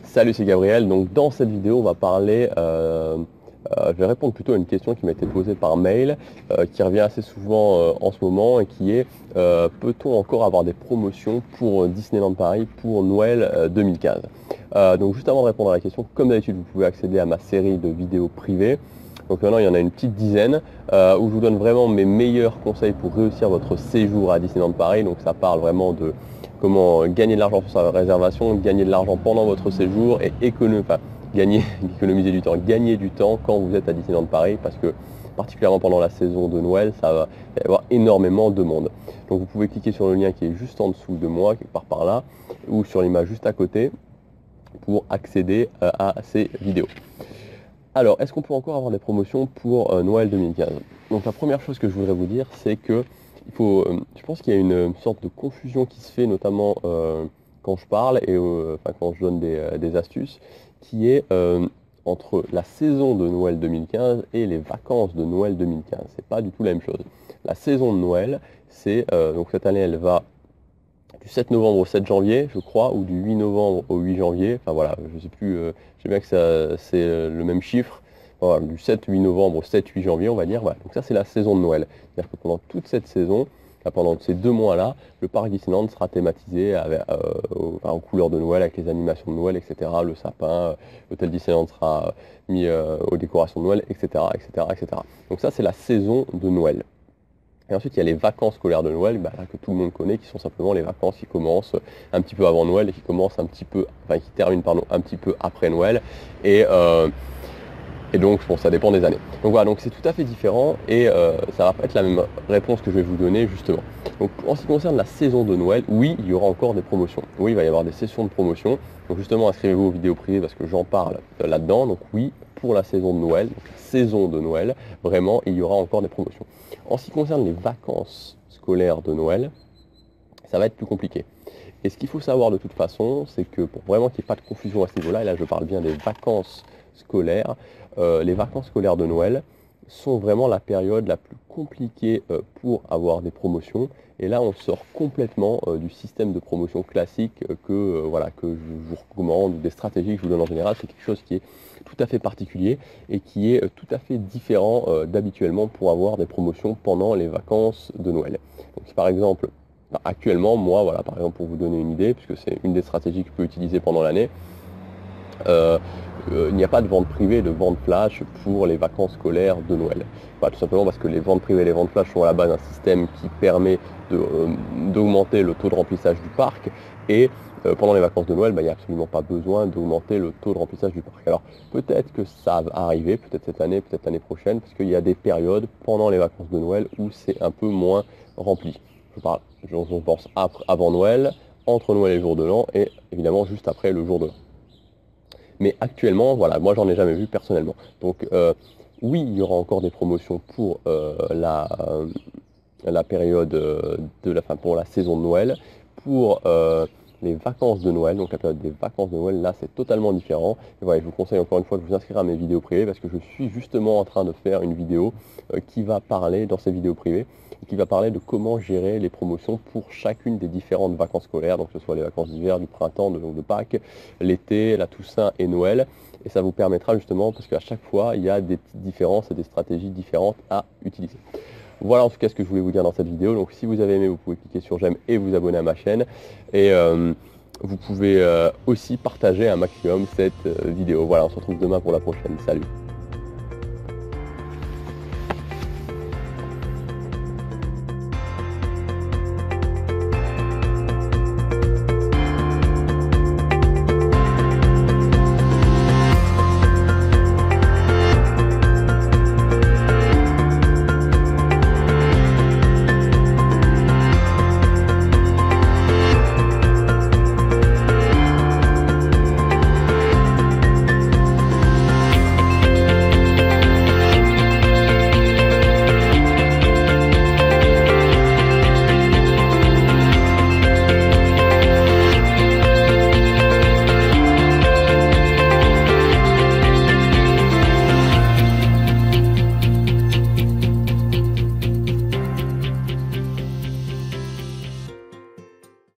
Salut, c'est Gabriel. Donc dans cette vidéo, on va parler, je vais répondre plutôt à une question qui m'a été posée par mail, qui revient assez souvent en ce moment et qui est peut-on encore avoir des promotions pour Disneyland Paris pour Noël 2015? Donc juste avant de répondre à la question, comme d'habitude, vous pouvez accéder à ma série de vidéos privées. Donc maintenant, il y en a une petite dizaine où je vous donne vraiment mes meilleurs conseils pour réussir votre séjour à Disneyland Paris. Donc ça parle vraiment de comment gagner de l'argent sur sa réservation, gagner de l'argent pendant votre séjour et économiser du temps, gagner du temps quand vous êtes à Disneyland Paris parce que particulièrement pendant la saison de Noël, il va y avoir énormément de monde. Donc vous pouvez cliquer sur le lien qui est juste en dessous de moi, quelque part par là, ou sur l'image juste à côté pour accéder à ces vidéos. Alors, est-ce qu'on peut encore avoir des promotions pour Noël 2015? Donc la première chose que je voudrais vous dire, c'est que je pense qu'il y a une sorte de confusion qui se fait, notamment quand je parle et quand je donne des astuces, qui est entre la saison de Noël 2015 et les vacances de Noël 2015. C'est pas du tout la même chose. La saison de Noël, donc cette année, elle va du 7 novembre au 7 janvier, je crois, ou du 8 novembre au 8 janvier. Enfin voilà, je sais plus, je sais bien que c'est le même chiffre. Voilà, du 7-8 novembre au 7-8 janvier, on va dire. Voilà. Donc ça, c'est la saison de Noël. C'est-à-dire que pendant toute cette saison, pendant ces 2 mois-là, le parc Disneyland sera thématisé aux couleurs de Noël, avec les animations de Noël, etc. Le sapin, l'hôtel Disneyland sera mis aux décorations de Noël, etc., etc., etc. Donc ça, c'est la saison de Noël. Et ensuite, il y a les vacances scolaires de Noël, que tout le monde connaît, qui sont simplement les vacances qui commencent un petit peu avant Noël et qui commencent qui terminent un petit peu après Noël. Et donc, bon, ça dépend des années. Donc voilà, donc c'est tout à fait différent et ça va pas être la même réponse que je vais vous donner justement. Donc en ce qui concerne la saison de Noël, oui, il y aura encore des promotions. Oui, il va y avoir des sessions de promotion. Donc justement, inscrivez-vous aux vidéos privées parce que j'en parle là-dedans. Donc oui, pour la saison de Noël, vraiment, il y aura encore des promotions. En ce qui concerne les vacances scolaires de Noël, ça va être plus compliqué. Et ce qu'il faut savoir de toute façon, c'est que pour vraiment qu'il n'y ait pas de confusion à ce niveau-là, et là je parle bien des vacances scolaires, les vacances scolaires de Noël sont vraiment la période la plus compliquée pour avoir des promotions. Et là, on sort complètement du système de promotion classique que je vous recommande, ou des stratégies que je vous donne en général. C'est quelque chose qui est tout à fait particulier et qui est tout à fait différent d'habituellement pour avoir des promotions pendant les vacances de Noël. Donc, par exemple, actuellement, moi, voilà, par exemple, pour vous donner une idée, puisque c'est une des stratégies que je peux utiliser pendant l'année, il n'y a pas de vente privée, de vente flash pour les vacances scolaires de Noël. Tout simplement parce que les ventes privées et les ventes flash sont à la base un système qui permet d'augmenter le taux de remplissage du parc. Et pendant les vacances de Noël, il n'y a absolument pas besoin d'augmenter le taux de remplissage du parc. Alors peut-être que ça va arriver, peut-être cette année, peut-être l'année prochaine, parce qu'il y a des périodes pendant les vacances de Noël où c'est un peu moins rempli. Je pense avant Noël, entre Noël et le jour de l'an, et évidemment juste après le jour de l'an. Mais actuellement, voilà, moi j'en ai jamais vu personnellement. Donc oui, il y aura encore des promotions pour la période pour la saison de Noël. Pour les vacances de Noël, donc la période des vacances de Noël, là c'est totalement différent. Et voilà, je vous conseille encore une fois de vous inscrire à mes vidéos privées parce que je suis justement en train de faire une vidéo qui va parler, dans ces vidéos privées, qui va parler de comment gérer les promotions pour chacune des différentes vacances scolaires, donc que ce soit les vacances d'hiver, du printemps, de Pâques, l'été, la Toussaint et Noël. Et ça vous permettra justement, parce qu'à chaque fois, il y a des petites différences et des stratégies différentes à utiliser. Voilà en tout cas ce que je voulais vous dire dans cette vidéo. Donc si vous avez aimé, vous pouvez cliquer sur j'aime et vous abonner à ma chaîne. Et vous pouvez aussi partager un maximum cette vidéo. Voilà, on se retrouve demain pour la prochaine. Salut!